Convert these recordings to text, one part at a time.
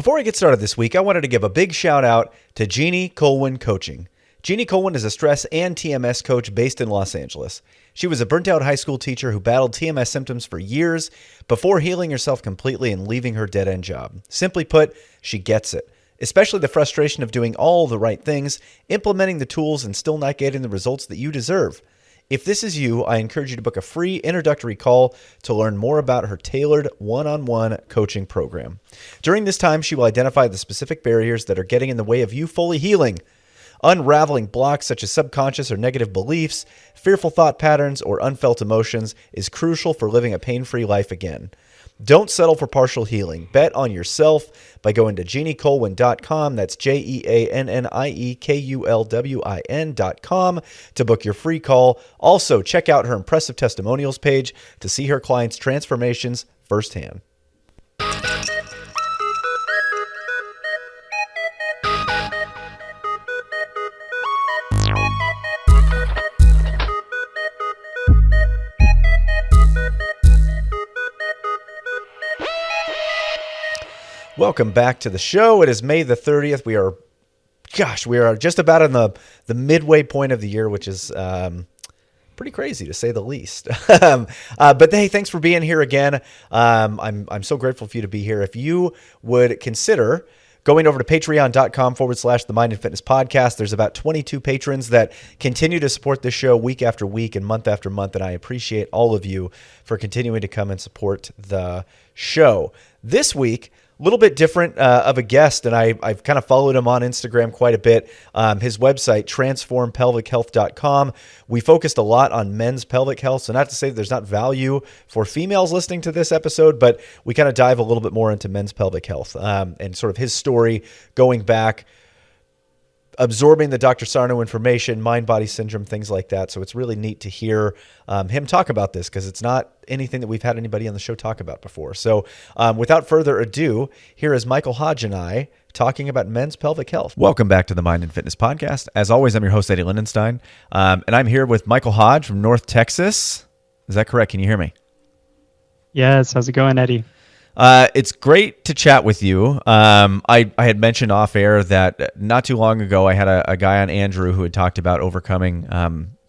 Before I get started this week, I wanted to give a big shout out to Jeannie Colwyn Coaching. Jeannie Colwyn is a stress and TMS coach based in Los Angeles. She was a burnt-out high school teacher who battled TMS symptoms for years before healing herself completely and leaving her dead-end job. Simply put, she gets it, especially the frustration of doing all the right things, implementing the tools, and still not getting the results that you deserve. If this is you, I encourage you to book a free introductory call to learn more about her tailored one-on-one coaching program. During this time, she will identify the specific barriers that are getting in the way of you fully healing. Unraveling blocks such as subconscious or negative beliefs, fearful thought patterns, or unfelt emotions is crucial for living a pain-free life again. Don't settle for partial healing. Bet on yourself by going to jeanniecolwyn.com. That's JeannieKulwin.com to book your free call. Also, check out her impressive testimonials page to see her clients' transformations firsthand. Welcome back to the show. It is May the 30th. We are just about in the midway point of the year, which is pretty crazy to say the least. But hey, thanks for being here again. I'm so grateful for you to be here. If you would consider going over to patreon.com/the Mind and Fitness Podcast. There's about 22 patrons that continue to support this show week after week and month after month, and I appreciate all of you for continuing to come and support the show. This week, a little bit different of a guest, and I've kind of followed him on Instagram quite a bit. His website, transformpelvichealth.com. We focused a lot on men's pelvic health, so not to say that there's not value for females listening to this episode, but we kind of dive a little bit more into men's pelvic health and sort of his story going back, absorbing the Dr. Sarno information, mind-body syndrome, things like that. So it's really neat to hear him talk about this because it's not anything that we've had anybody on the show talk about before. So without further ado, here is Michael Hodge and I talking about men's pelvic health. Welcome back to the Mind and Fitness Podcast. As always, I'm your host, Eddy Lindenstein, and I'm here with Michael Hodge from North Texas. Is that correct? Can you hear me? Yes. How's it going, Eddie? It's great to chat with you. I had mentioned off air that not too long ago, I had a guy on, Andrew, who had talked about overcoming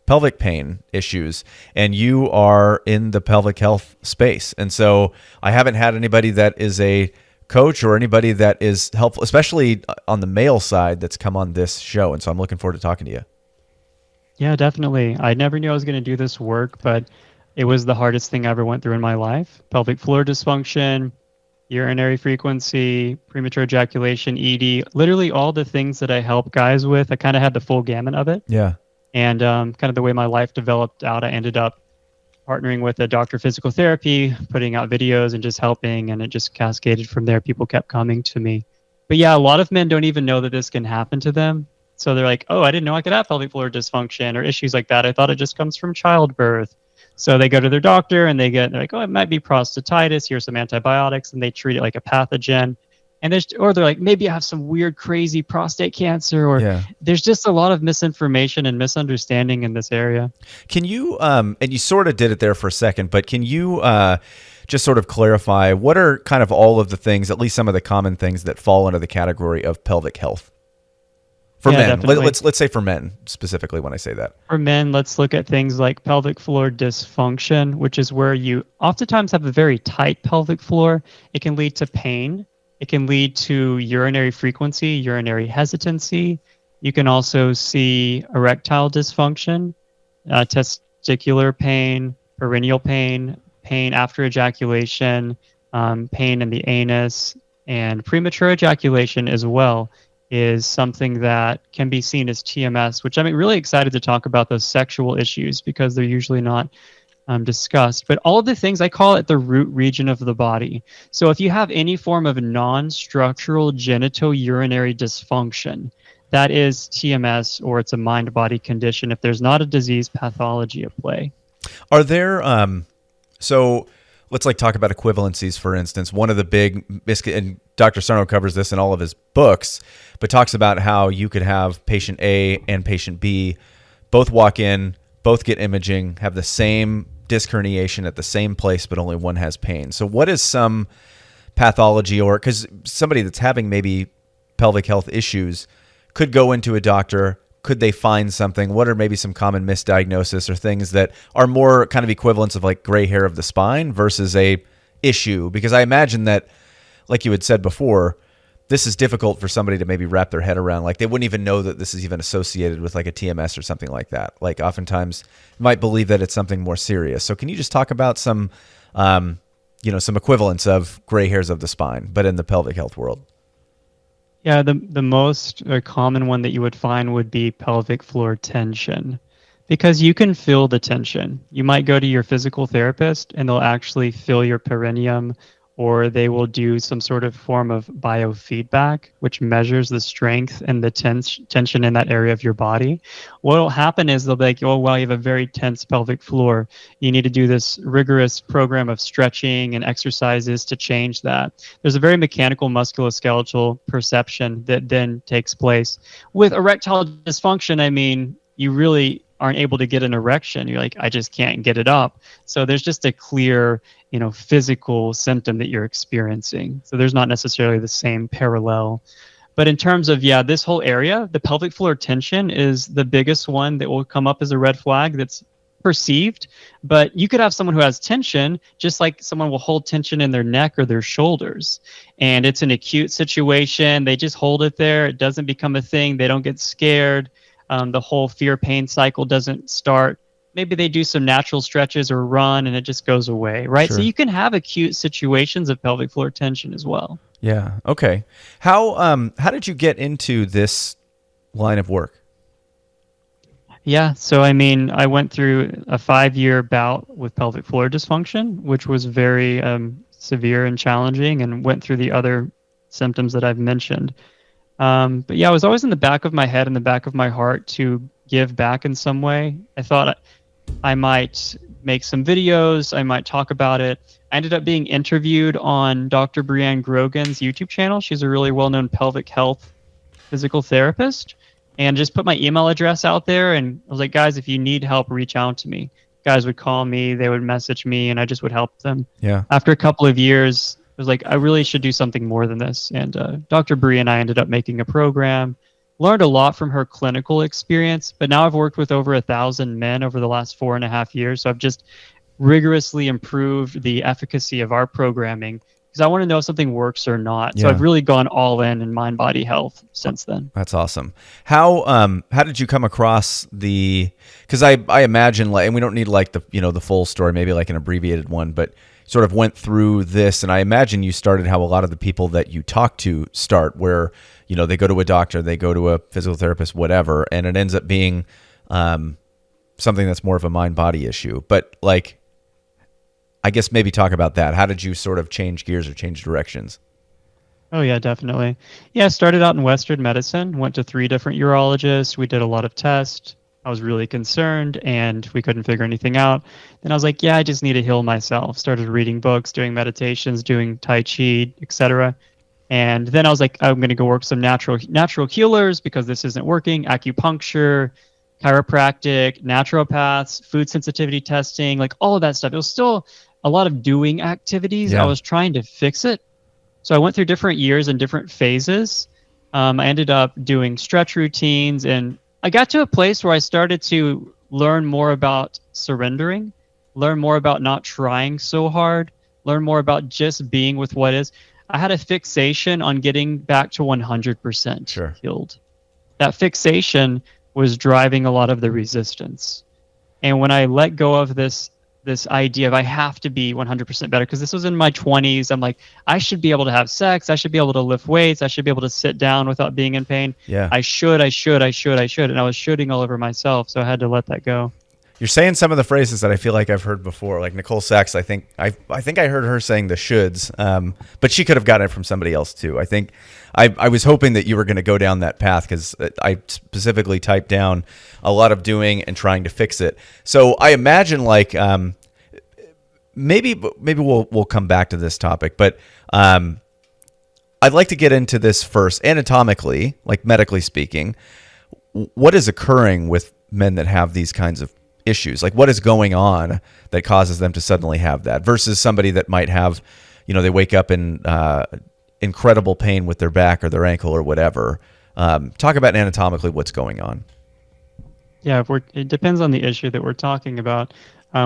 pelvic pain issues, and you are in the pelvic health space. And so I haven't had anybody that is a coach or anybody that is helpful, especially on the male side, that's come on this show. And so I'm looking forward to talking to you. Yeah, definitely. I never knew I was going to do this work, but it was the hardest thing I ever went through in my life. Pelvic floor dysfunction, urinary frequency, premature ejaculation, ED, literally all the things that I help guys with. I kind of had the full gamut of it. Yeah. And kind of the way my life developed out, I ended up partnering with a doctor of physical therapy, putting out videos and just helping. And it just cascaded from there. People kept coming to me. But yeah, a lot of men don't even know that this can happen to them. So they're like, oh, I didn't know I could have pelvic floor dysfunction or issues like that. I thought it just comes from childbirth. So they go to their doctor and they're like, oh, it might be prostatitis. Here's some antibiotics, and they treat it like a pathogen. And they're like, maybe I have some weird, crazy prostate cancer, or there's just a lot of misinformation and misunderstanding in this area. Can you, and you sort of did it there for a second, but can you just sort of clarify what are kind of all of the things, at least some of the common things that fall under the category of pelvic health? For men, let's say for men specifically when I say that. For men, let's look at things like pelvic floor dysfunction, which is where you oftentimes have a very tight pelvic floor. It can lead to pain. It can lead to urinary frequency, urinary hesitancy. You can also see erectile dysfunction, testicular pain, perineal pain, pain after ejaculation, pain in the anus, and premature ejaculation as well is something that can be seen as TMS, which I'm really excited to talk about those sexual issues because they're usually not discussed. But all of the things, I call it the root region of the body. So if you have any form of non-structural genitourinary dysfunction, that is TMS, or it's a mind-body condition if there's not a disease pathology at play. Are there, so let's talk about equivalencies, for instance. One of the big, and Dr. Sarno covers this in all of his books, but talks about how you could have patient A and patient B both walk in, both get imaging, have the same disc herniation at the same place, but only one has pain. So what is some pathology, or because somebody that's having maybe pelvic health issues could go into a doctor. Could they find something? What are maybe some common misdiagnosis or things that are more kind of equivalents of like gray hair of the spine versus a issue? Because I imagine that, like you had said before, this is difficult for somebody to maybe wrap their head around. Like they wouldn't even know that this is even associated with like a TMS or something like that. Like oftentimes you might believe that it's something more serious. So can you just talk about some, some equivalents of gray hairs of the spine, but in the pelvic health world? Yeah, the most common one that you would find would be pelvic floor tension, because you can feel the tension. You might go to your physical therapist and they'll actually feel your perineum, or they will do some sort of form of biofeedback, which measures the strength and the tension in that area of your body. What will happen is they'll be like, oh, well, you have a very tense pelvic floor. You need to do this rigorous program of stretching and exercises to change that. There's a very mechanical musculoskeletal perception that then takes place. With erectile dysfunction, I mean, you really aren't able to get an erection. You're like, I just can't get it up. So there's just a clear, physical symptom that you're experiencing. So there's not necessarily the same parallel. But in terms of, this whole area, the pelvic floor tension is the biggest one that will come up as a red flag that's perceived. But you could have someone who has tension, just like someone will hold tension in their neck or their shoulders. And it's an acute situation. They just hold it there. It doesn't become a thing. They don't get scared. The whole fear pain cycle doesn't start. Maybe they do some natural stretches or run and it just goes away, right? Sure. So you can have acute situations of pelvic floor tension as well. Yeah. Okay. How did you get into this line of work? Yeah. So, I went through a 5-year bout with pelvic floor dysfunction, which was very severe and challenging, and went through the other symptoms that I've mentioned. But I was always in the back of my head and the back of my heart to give back in some way. I thought I might make some videos. I might talk about it. I ended up being interviewed on Dr. Brianne Grogan's YouTube channel. She's a really well-known pelvic health physical therapist, and just put my email address out there. And I was like, guys, if you need help, reach out to me. Guys would call me, they would message me, and I just would help them. Yeah. After a couple of years, I was like, I really should do something more than this. And Dr. Bree and I ended up making a program, learned a lot from her clinical experience, but now I've worked with over 1,000 men over the last 4.5 years. So I've just rigorously improved the efficacy of our programming because I want to know if something works or not. So I've really gone all in mind, body health since then. That's awesome. How did you come across because I imagine, like, and we don't need like the full story, maybe like an abbreviated one, but sort of went through this, and I imagine you started how a lot of the people that you talk to start, where they go to a doctor, they go to a physical therapist, whatever, and it ends up being something that's more of a mind-body issue. But like, I guess maybe talk about that. How did you sort of change gears or change directions? Oh yeah, definitely. Yeah, I started out in Western medicine, went to 3 different urologists. We did a lot of tests. I was really concerned and we couldn't figure anything out. Then I was like, I just need to heal myself. Started reading books, doing meditations, doing Tai Chi, etc. And then I was like, I'm going to go work some natural healers because this isn't working. Acupuncture, chiropractic, naturopaths, food sensitivity testing, like all of that stuff. It was still a lot of doing activities. Yeah. I was trying to fix it. So I went through different years and different phases. I ended up doing stretch routines, and I got to a place where I started to learn more about surrendering, learn more about not trying so hard, learn more about just being with what is. I had a fixation on getting back to 100% healed. That fixation was driving a lot of the resistance. And when I let go of this idea of I have to be 100% better, because this was in my 20s, I'm like, I should be able to have sex. I should be able to lift weights. I should be able to sit down without being in pain. Yeah. I should. And I was shooting all over myself. So I had to let that go. You're saying some of the phrases that I feel like I've heard before, like Nicole Sachs. I think I heard her saying the shoulds, but she could have gotten it from somebody else too. I think I was hoping that you were going to go down that path, because I specifically typed down a lot of doing and trying to fix it. So I imagine like maybe we'll come back to this topic, but I'd like to get into this first. Anatomically, like medically speaking, what is occurring with men that have these kinds of issues? Like, what is going on that causes them to suddenly have that versus somebody that might have they wake up in incredible pain with their back or their ankle or whatever. Talk about anatomically what's going on. Yeah, it depends on the issue that we're talking about.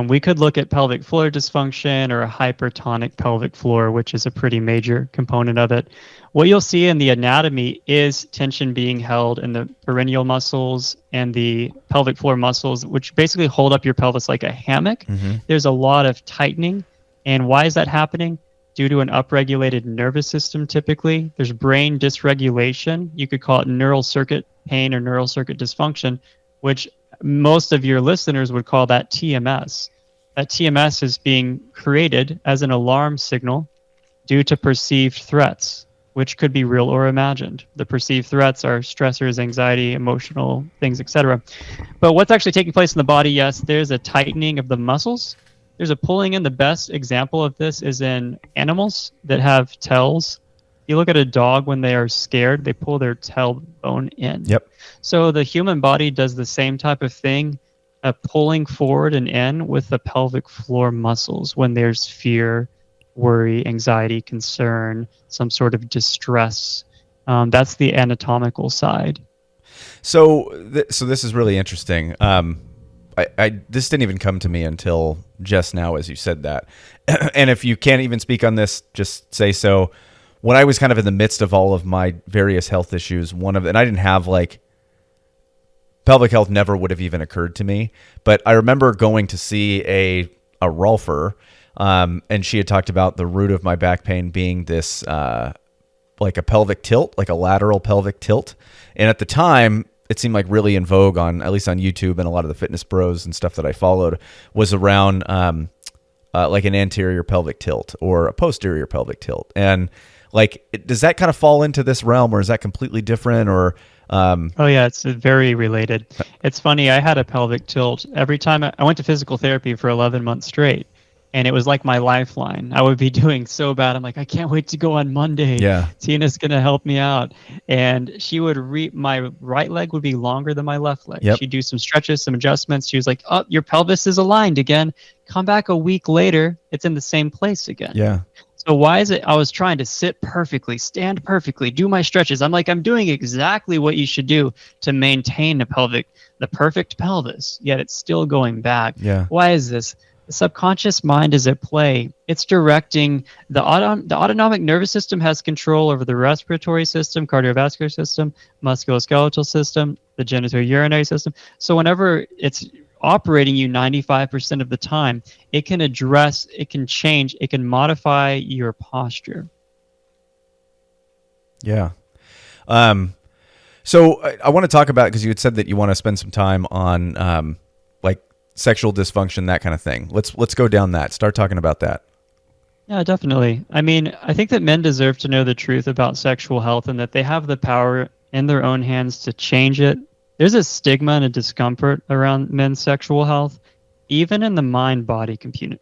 We could look at pelvic floor dysfunction or a hypertonic pelvic floor, which is a pretty major component of it. What you'll see in the anatomy is tension being held in the perineal muscles and the pelvic floor muscles, which basically hold up your pelvis like a hammock. There's a lot of tightening. And why is that happening? Due to an upregulated nervous system typically. There's brain dysregulation. You could call it neural circuit pain or neural circuit dysfunction, which most of your listeners would call that TMS. That TMS is being created as an alarm signal due to perceived threats, which could be real or imagined. The perceived threats are stressors, anxiety, emotional things, etc. But what's actually taking place in the body, yes, there's a tightening of the muscles. There's a pulling in. The best example of this is in animals that have tails. You look at a dog when they are scared, they pull their tailbone in. Yep. So the human body does the same type of thing, pulling forward and in with the pelvic floor muscles when there's fear, worry, anxiety, concern, some sort of distress. That's the anatomical side. So this is really interesting. This didn't even come to me until just now as you said that. And if you can't even speak on this, just say so. When I was kind of in the midst of all of my various health issues, and I didn't have pelvic health never would have even occurred to me. But I remember going to see a Rolfer, and she had talked about the root of my back pain being this, like a pelvic tilt, like a lateral pelvic tilt. And at the time, it seemed like really in vogue at least on YouTube and a lot of the fitness bros and stuff that I followed was around, like an anterior pelvic tilt or a posterior pelvic tilt. And does that kind of fall into this realm, or is that completely different? Or oh yeah, it's very related. It's funny. I had a pelvic tilt every time I went to physical therapy for 11 months straight, and it was like my lifeline. I would be doing so bad. I'm like, I can't wait to go on Monday. Yeah, Tina's gonna help me out, and she would my right leg would be longer than my left leg. Yep. She'd do some stretches, some adjustments. She was like, "Oh, your pelvis is aligned again." Come back a week later, it's in the same place again. Yeah. So why is it I was trying to sit perfectly, stand perfectly, do my stretches. I'm doing exactly what you should do to maintain the perfect pelvis, yet it's still going back. Yeah. Why is this? The subconscious mind is at play. It's directing the autonomic nervous system has control over the respiratory system, cardiovascular system, musculoskeletal system, the genitourinary system. So whenever it's operating you 95% of the time, it can address, it can change, it can modify your posture. Yeah. So I want to talk about, because you had said that you want to spend some time on sexual dysfunction, that kind of thing. Let's go down that. Start talking about that. Yeah, definitely. I think that men deserve to know the truth about sexual health and that they have the power in their own hands to change it. There's a stigma and a discomfort around men's sexual health, even in the mind-body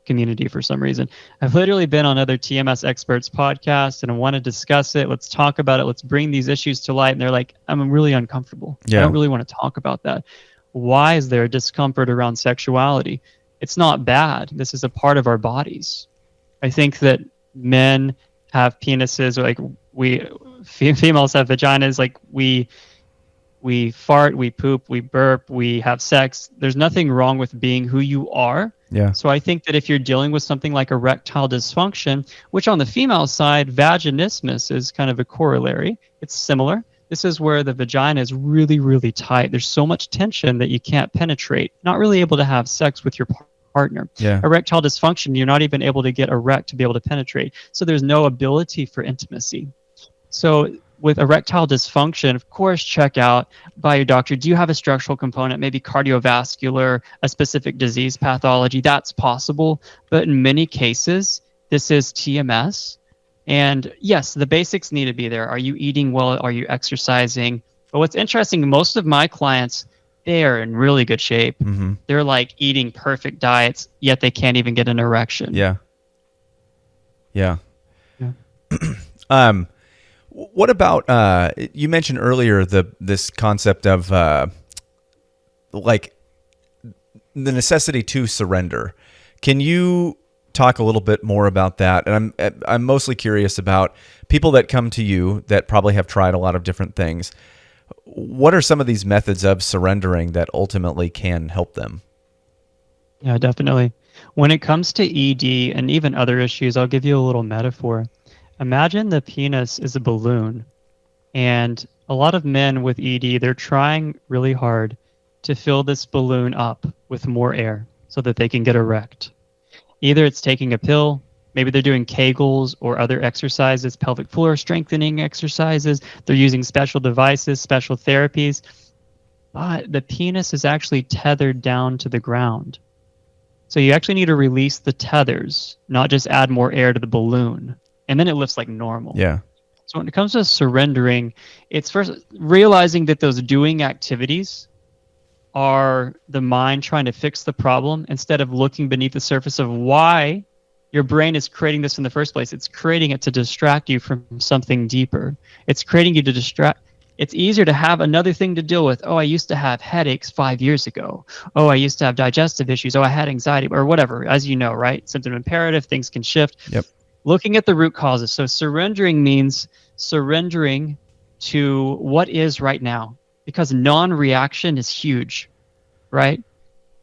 community for some reason. I've literally been on other TMS experts podcasts and I want to discuss it. Let's talk about it. Let's bring these issues to light. And they're like, I'm really uncomfortable. Yeah. I don't really want to talk about that. Why is there a discomfort around sexuality? It's not bad. This is a part of our bodies. I think that men have penises, or females have vaginas, we fart, we poop, we burp, we have sex. There's nothing wrong with being who you are. Yeah. So I think that if you're dealing with something like erectile dysfunction, which on the female side, vaginismus is kind of a corollary. It's similar. This is where the vagina is really, really tight. There's so much tension that you can't penetrate. Not really able to have sex with your partner. Yeah. Erectile dysfunction, you're not even able to get erect to be able to penetrate. So there's no ability for intimacy. So with erectile dysfunction, of course, check out by your doctor. Do you have a structural component, maybe cardiovascular, a specific disease pathology? That's possible. But in many cases, this is TMS. And yes, the basics need to be there. Are you eating well? Are you exercising? But what's interesting, most of my clients, they are in really good shape. Mm-hmm. They're like eating perfect diets, yet they can't even get an erection. Yeah. Yeah. What about, you mentioned earlier this concept of the necessity to surrender. Can you talk a little bit more about that? And I'm mostly curious about people that come to you that probably have tried a lot of different things. What are some of these methods of surrendering that ultimately can help them? Yeah, definitely. When it comes to ED and even other issues, I'll give you a little metaphor. Imagine the penis is a balloon, and a lot of men with ED, they're trying really hard to fill this balloon up with more air so that they can get erect. Either it's taking a pill, maybe they're doing Kegels or other exercises, pelvic floor strengthening exercises, they're using special devices, special therapies, but the penis is actually tethered down to the ground. So you actually need to release the tethers, not just add more air to the balloon. And then it lifts like normal. Yeah. So when it comes to surrendering, it's first realizing that those doing activities are the mind trying to fix the problem instead of looking beneath the surface of why your brain is creating this in the first place. It's creating it to distract you from something deeper. It's creating you to distract. It's easier to have another thing to deal with. Oh, I used to have headaches 5 years ago. Oh, I used to have digestive issues. Oh, I had anxiety or whatever, as you know, right? Symptom imperative, things can shift. Yep. Looking at the root causes. So surrendering means surrendering to what is right now, because non-reaction is huge, right?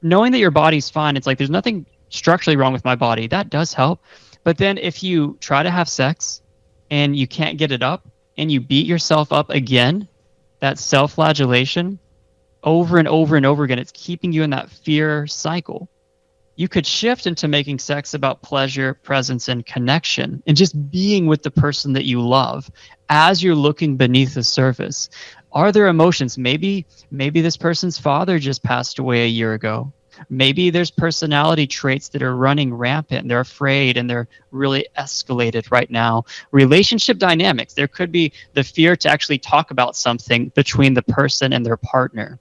Knowing that your body's fine, it's like there's nothing structurally wrong with my body. That does help. But then if you try to have sex and you can't get it up and you beat yourself up again, that self-flagellation over and over and over again, it's keeping you in that fear cycle. You could shift into making sex about pleasure, presence, and connection, and just being with the person that you love as you're looking beneath the surface. Are there emotions? Maybe this person's father just passed away a year ago. Maybe there's personality traits that are running rampant. They're afraid and they're really escalated right now. Relationship dynamics. There could be the fear to actually talk about something between the person and their partner.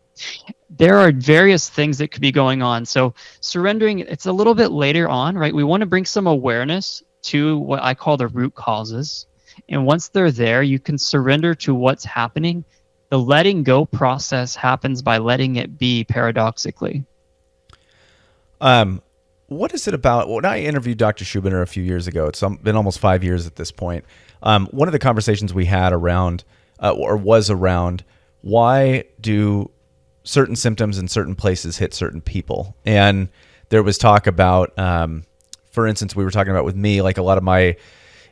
There are various things that could be going on. So surrendering, it's a little bit later on, right? We want to bring some awareness to what I call the root causes. And once they're there, you can surrender to what's happening. The letting go process happens by letting it be, paradoxically. What is it about? When I interviewed Dr. Schubiner a few years ago, it's been almost 5 years at this point. One of the conversations we had around, or was around, why do certain symptoms in certain places hit certain people? And there was talk about, for instance, we were talking about with me, like a lot of my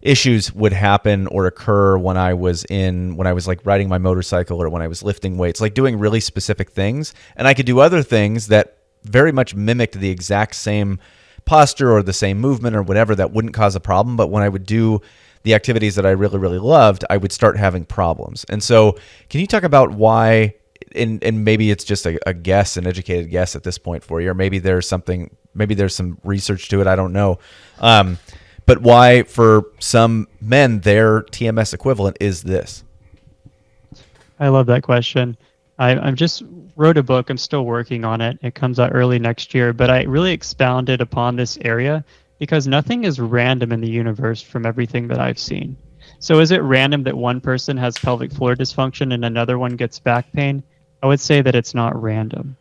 issues would happen or occur when I was like riding my motorcycle or when I was lifting weights, like doing really specific things. And I could do other things that very much mimicked the exact same posture or the same movement or whatever that wouldn't cause a problem. But when I would do the activities that I really, really loved, I would start having problems. And so can you talk about why, and maybe it's just a guess, an educated guess at this point for you, or maybe there's some research to it, I don't know. But why for some men, their TMS equivalent is this? I love that question. I just wrote a book. I'm still working on it. It comes out early next year, but I really expounded upon this area because nothing is random in the universe from everything that I've seen. So is it random that one person has pelvic floor dysfunction and another one gets back pain? I would say that it's not random.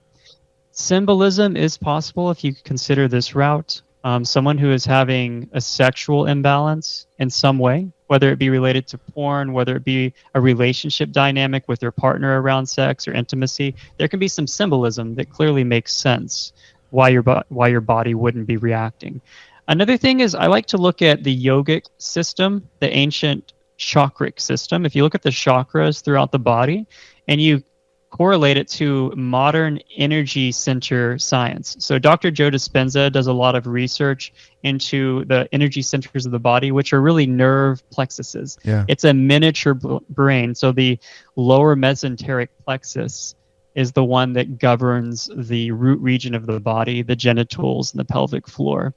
Symbolism is possible if you consider this route. Someone who is having a sexual imbalance in some way, whether it be related to porn, whether it be a relationship dynamic with their partner around sex or intimacy, there can be some symbolism that clearly makes sense why your body wouldn't be reacting. Another thing is I like to look at the yogic system, the ancient chakric system. If you look at the chakras throughout the body and you correlate it to modern energy center science. So Dr. Joe Dispenza does a lot of research into the energy centers of the body, which are really nerve plexuses. Yeah. It's a miniature brain. So the lower mesenteric plexus is the one that governs the root region of the body, the genitals, and the pelvic floor.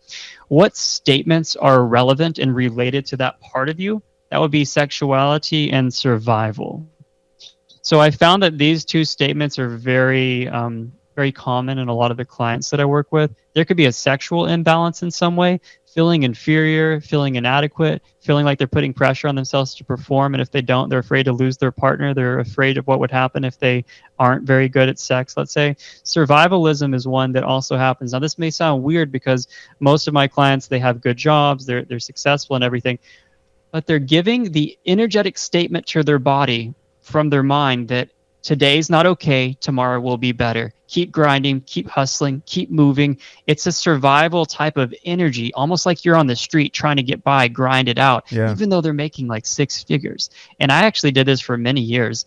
What statements are relevant and related to that part of you? That would be sexuality and survival. So I found that these two statements are very very common in a lot of the clients that I work with. There could be a sexual imbalance in some way, feeling inferior, feeling inadequate, feeling like they're putting pressure on themselves to perform. And if they don't, they're afraid to lose their partner. They're afraid of what would happen if they aren't very good at sex, let's say. Survivalism is one that also happens. Now, this may sound weird because most of my clients, they have good jobs, they're successful and everything, but they're giving the energetic statement to their body from their mind that today's not okay, tomorrow will be better. Keep grinding, keep hustling, keep moving. It's a survival type of energy, almost like you're on the street trying to get by, grind it out, even though they're making like 6 figures. And I actually did this for many years.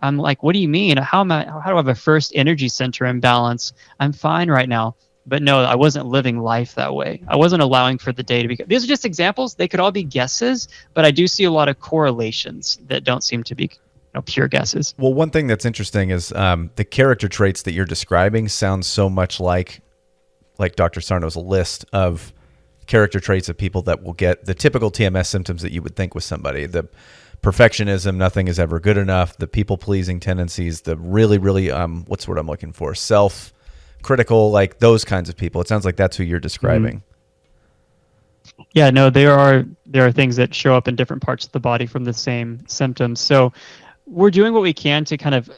I'm like, what do you mean? How do I have a first energy center imbalance? I'm fine right now. But no, I wasn't living life that way. I wasn't allowing for the day to be. These are just examples. They could all be guesses, but I do see a lot of correlations that don't seem to be pure guesses. Well, one thing that's interesting is the character traits that you're describing sound so much like Dr. Sarno's list of character traits of people that will get the typical TMS symptoms that you would think with somebody. The perfectionism, nothing is ever good enough, the people-pleasing tendencies, the really, really, what's the word I'm looking for? Self-critical, like those kinds of people. It sounds like that's who you're describing. Yeah, no, there are things that show up in different parts of the body from the same symptoms. So we're doing what we can to kind of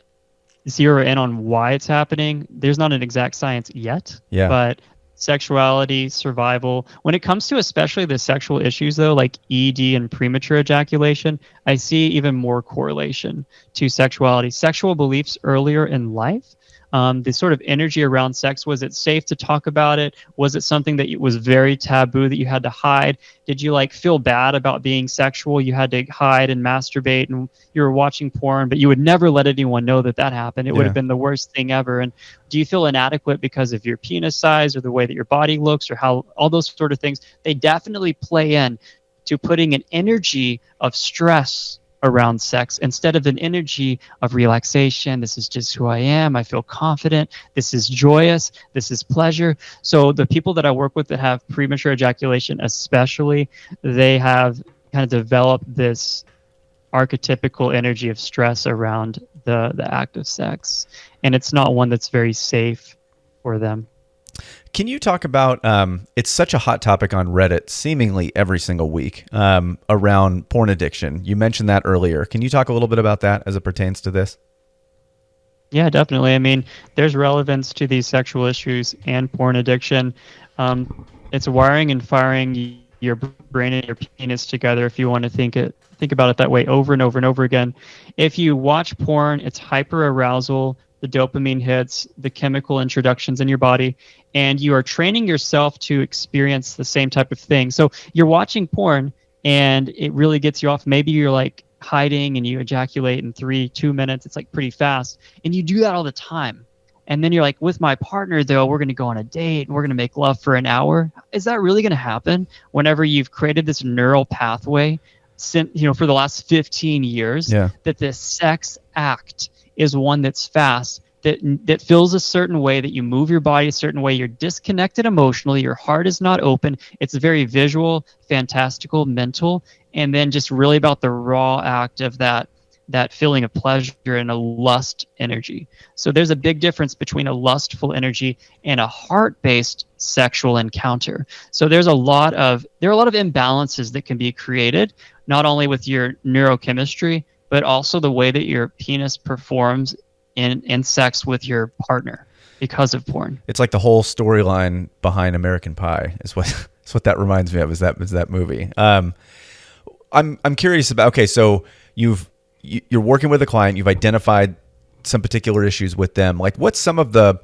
zero in on why it's happening. There's not an exact science yet, but sexuality, survival, when it comes to especially the sexual issues though, like ED and premature ejaculation, I see even more correlation to sexuality. Sexual beliefs earlier in life, the sort of energy around sex. Was it safe to talk about it? Was it something that was very taboo that you had to hide? Did you like feel bad about being sexual? You had to hide and masturbate and you were watching porn, but you would never let anyone know that happened. It would have been the worst thing ever. And do you feel inadequate because of your penis size or the way that your body looks or how all those sort of things? They definitely play in to putting an energy of stress around sex instead of an energy of relaxation. This is just who I am. I feel confident. This is joyous. This is pleasure. So the people that I work with that have premature ejaculation, especially, they have kind of developed this archetypical energy of stress around the act of sex. And it's not one that's very safe for them. Can you talk about, it's such a hot topic on Reddit seemingly every single week, around porn addiction. You mentioned that earlier. Can you talk a little bit about that as it pertains to this? Yeah, definitely. I mean, there's relevance to these sexual issues and porn addiction. It's wiring and firing your brain and your penis together, if you want to think about it that way, over and over and over again. If you watch porn, it's hyper arousal. The dopamine hits, the chemical introductions in your body, and you are training yourself to experience the same type of thing. So you're watching porn and it really gets you off. Maybe you're like hiding and you ejaculate in 2 minutes. It's like pretty fast. And you do that all the time. And then you're like, with my partner though, we're going to go on a date and we're going to make love for an hour. Is that really going to happen whenever you've created this neural pathway, for the last 15 years, that this sex act is one that's fast, that feels a certain way, that you move your body a certain way, you're disconnected emotionally, your heart is not open, it's very visual, fantastical, mental, and then just really about the raw act of that feeling of pleasure and a lust energy. So there's a big difference between a lustful energy and a heart-based sexual encounter. So there are a lot of imbalances that can be created, not only with your neurochemistry, but also the way that your penis performs in sex with your partner because of porn. It's like the whole storyline behind American Pie is what that reminds me of. Is that movie? I'm curious about. Okay, so you're working with a client. You've identified some particular issues with them. Like, what's some of the,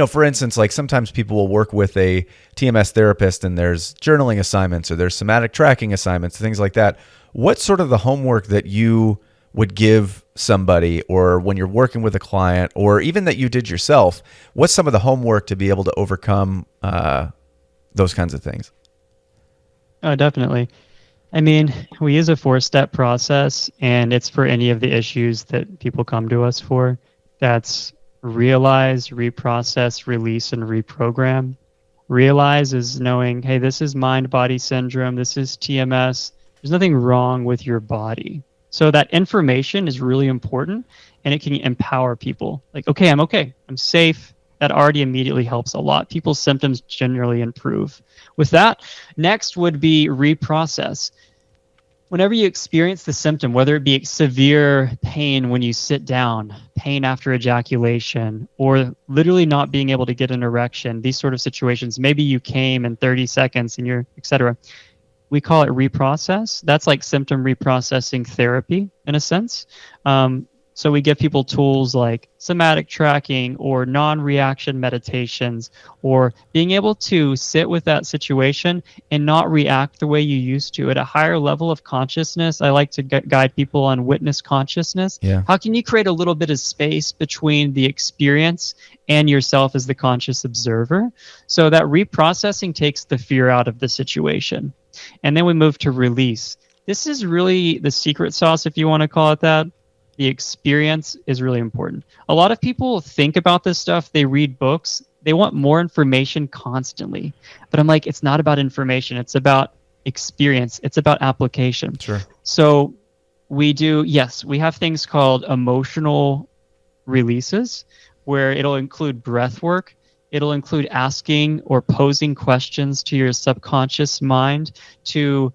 for instance, like sometimes people will work with a TMS therapist and there's journaling assignments or there's somatic tracking assignments, things like that. What's sort of the homework that you would give somebody, or when you're working with a client, or even that you did yourself, what's some of the homework to be able to overcome those kinds of things? Oh, definitely. I mean, we use a 4-step process, and it's for any of the issues that people come to us for. That's realize, reprocess, release, and reprogram. Realize is knowing, hey, this is mind-body syndrome, this is TMS. There's nothing wrong with your body. So that information is really important, and it can empower people. Like, okay, I'm safe. That already immediately helps a lot. People's symptoms generally improve. With that, next would be reprocess. Whenever you experience the symptom, whether it be severe pain when you sit down, pain after ejaculation, or literally not being able to get an erection, these sort of situations, maybe you came in 30 seconds and you're, etc. We call it reprocess. That's like symptom reprocessing therapy in a sense. So we give people tools like somatic tracking or non-reaction meditations, or being able to sit with that situation and not react the way you used to. At a higher level of consciousness, I like to guide people on witness consciousness. Yeah. How can you create a little bit of space between the experience and yourself as the conscious observer? So that reprocessing takes the fear out of the situation. And then we move to release. This is really the secret sauce, if you want to call it that. The experience is really important. A lot of people think about this stuff. They read books. They want more information constantly. But I'm like, it's not about information. It's about experience. It's about application. Sure. So we have things called emotional releases, where it'll include breath work. It'll include asking or posing questions to your subconscious mind to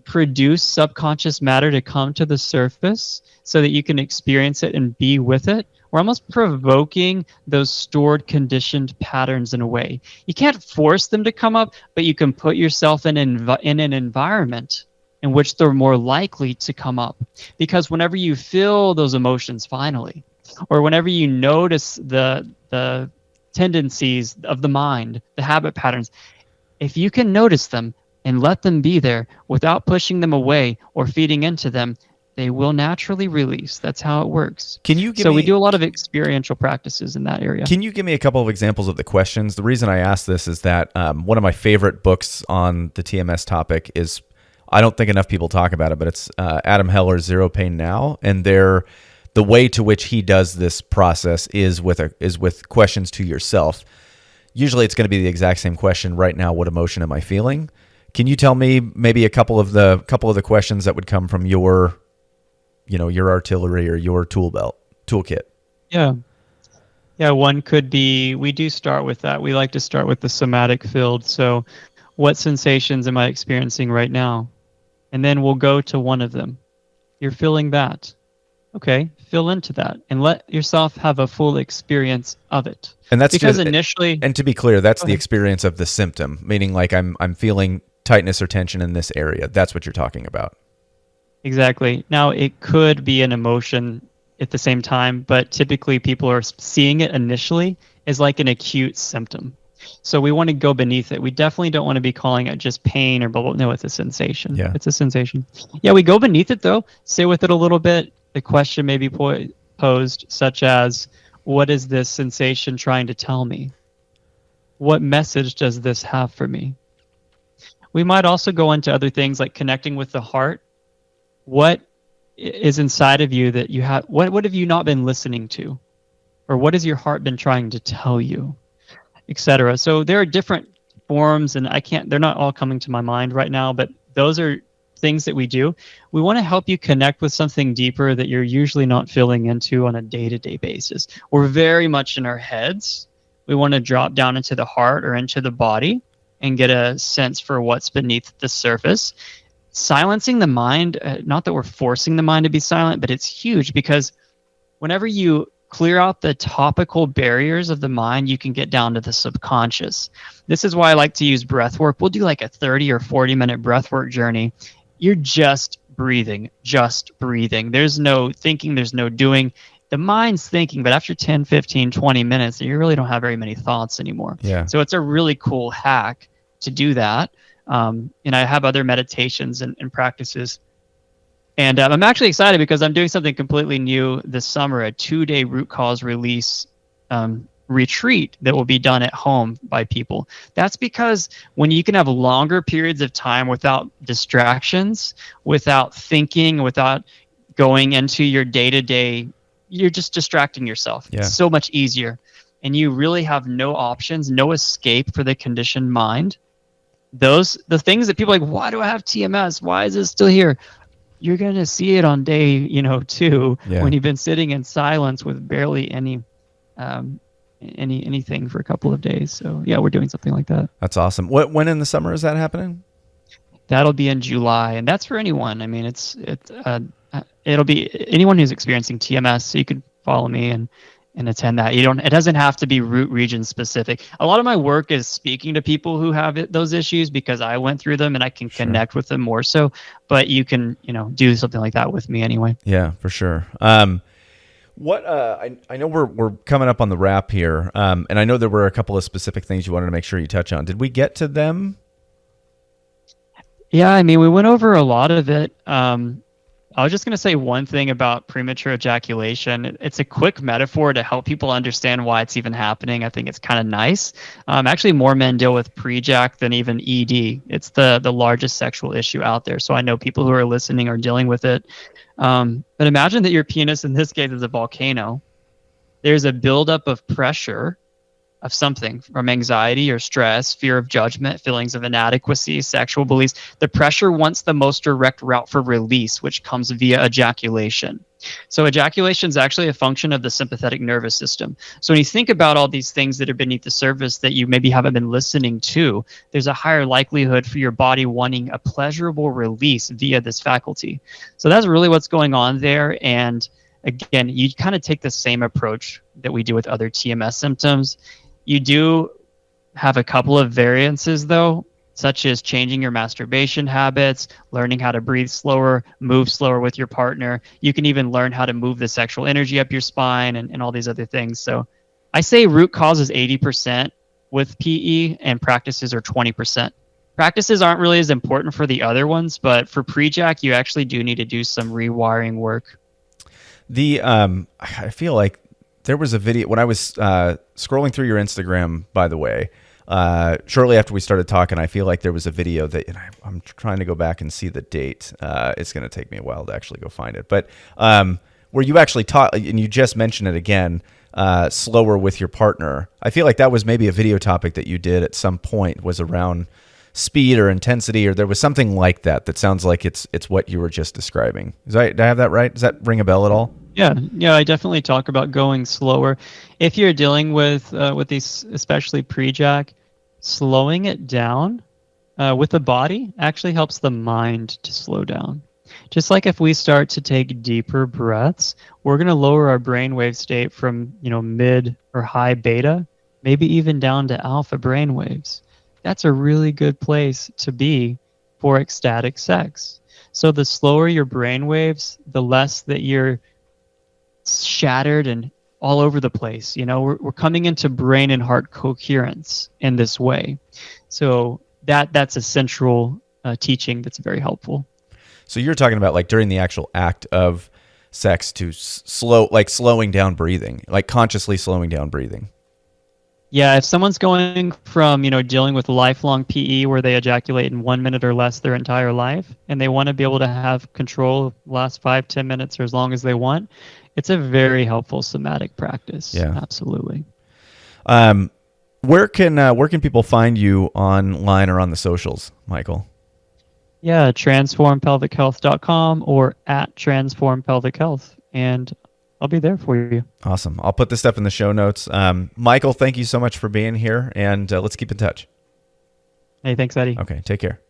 produce subconscious matter to come to the surface so that you can experience it and be with it. We're almost provoking those stored, conditioned patterns in a way. You can't force them to come up, but you can put yourself in an environment in which they're more likely to come up. Because whenever you feel those emotions finally, or whenever you notice the tendencies of the mind, the habit patterns, if you can notice them and let them be there without pushing them away or feeding into them, they will naturally release. That's how it works. We do a lot of experiential practices in that area. Can you give me a couple of examples of the questions? The reason I ask this is that one of my favorite books on the TMS topic is, I don't think enough people talk about it, but it's Adam Heller's Zero Pain Now. And the way to which he does this process is with questions to yourself. Usually it's going to be the exact same question. Right now, what emotion am I feeling? Can you tell me maybe a couple of the questions that would come from your artillery or your toolkit? Yeah. One could be, we do start with that. We like to start with the somatic field. So what sensations am I experiencing right now? And then we'll go to one of them. You're feeling that. Okay, feel into that and let yourself have a full experience of it. And that's because just, initially, and to be clear, that's the experience of the symptom, meaning like I'm feeling tightness or tension in this area. That's what you're talking about. Exactly. Now, it could be an emotion at the same time, but typically people are seeing it initially as like an acute symptom. So we want to go beneath it. We definitely don't want to be calling it just pain or blah, blah. No, it's a sensation. Yeah. It's a sensation. Yeah, we go beneath it though. Sit with it a little bit. The question may be posed such as, what is this sensation trying to tell me? What message does this have for me? We might also go into other things like connecting with the heart. What is inside of you that you have? What have you not been listening to? Or what has your heart been trying to tell you? Etc. So there are different forms, and they're not all coming to my mind right now, but those are things that we do. We want to help you connect with something deeper that you're usually not feeling into on a day-to-day basis. We're very much in our heads. We want to drop down into the heart or into the body and get a sense for what's beneath the surface. Silencing the mind, not that we're forcing the mind to be silent, but it's huge because whenever you clear out the topical barriers of the mind, you can get down to the subconscious. This is why I like to use breath work. We'll do like a 30 or 40-minute breath work journey. You're just breathing. There's no thinking, there's no doing. The mind's thinking, but after 10, 15, 20 minutes, you really don't have very many thoughts anymore. Yeah. So it's a really cool hack to do that. And I have other meditations and practices. And I'm actually excited because I'm doing something completely new this summer, a 2-day root cause release retreat that will be done at home by people. That's because when you can have longer periods of time without distractions, without thinking, without going into your day-to-day, you're just distracting yourself. Yeah. It's so much easier. And you really have no options, no escape for the conditioned mind. The things that people are like, why do I have TMS? Why is it still here? You're going to see it on day, 2, when you've been sitting in silence with barely any anything for a couple of days. So yeah, we're doing something like that. That's awesome. When in the summer is that happening? That'll be in July, and that's for anyone. I mean, it'll be anyone who's experiencing TMS. So you could follow me and attend that. It doesn't have to be root region specific. A lot of my work is speaking to people who have those issues because I went through them and I can connect with them more so. But you can, do something like that with me anyway. Yeah, for sure. What I know we're coming up on the wrap here, and I know there were a couple of specific things you wanted to make sure you touch on. Did we get to them? Yeah, I mean, we went over a lot of it. I was just going to say one thing about premature ejaculation. It's a quick metaphor to help people understand why it's even happening. I think it's kind of nice. Actually, more men deal with Prejac than even ED. It's the largest sexual issue out there. So I know people who are listening are dealing with it. But imagine that your penis, in this case, is a volcano. There's a buildup of pressure of something from anxiety or stress, fear of judgment, feelings of inadequacy, sexual beliefs. The pressure wants the most direct route for release, which comes via ejaculation. So ejaculation is actually a function of the sympathetic nervous system. So when you think about all these things that are beneath the surface that you maybe haven't been listening to, there's a higher likelihood for your body wanting a pleasurable release via this faculty. So that's really what's going on there. And again, you kind of take the same approach that we do with other TMS symptoms. You do have a couple of variances, though, such as changing your masturbation habits, learning how to breathe slower, move slower with your partner. You can even learn how to move the sexual energy up your spine and all these other things. So I say root cause is 80% with PE and practices are 20%. Practices aren't really as important for the other ones, but for Prejac, you actually do need to do some rewiring work. I feel like there was a video when I was scrolling through your Instagram, by the way, shortly after we started talking. I feel like there was a video that, and I'm trying to go back and see the date. It's going to take me a while to actually go find it. But where you actually taught, and you just mentioned it again, slower with your partner. I feel like that was maybe a video topic that you did at some point, was around speed or intensity, or there was something like that. That sounds like it's what you were just describing. Did I have that right? Does that ring a bell at all? Yeah, I definitely talk about going slower. If you're dealing with these, especially Prejac, slowing it down with the body actually helps the mind to slow down. Just like if we start to take deeper breaths, we're going to lower our brainwave state from mid or high beta, maybe even down to alpha brainwaves. That's a really good place to be for ecstatic sex. So the slower your brainwaves, the less that you're shattered and all over the place. We're coming into brain and heart coherence in this way. So that's a central teaching that's very helpful. So you're talking about like during the actual act of sex to slowing down breathing, like consciously slowing down breathing. Yeah, if someone's going from, dealing with lifelong PE where they ejaculate in 1 minute or less their entire life, and they want to be able to have control the last 5-10 minutes or as long as they want, it's a very helpful somatic practice. Yeah, absolutely. Where can people find you online or on the socials, Michael? Yeah, transformpelvichealth.com or at transformpelvichealth, and I'll be there for you. Awesome. I'll put this stuff in the show notes. Michael, thank you so much for being here, and let's keep in touch. Hey, thanks, Eddie. Okay, take care.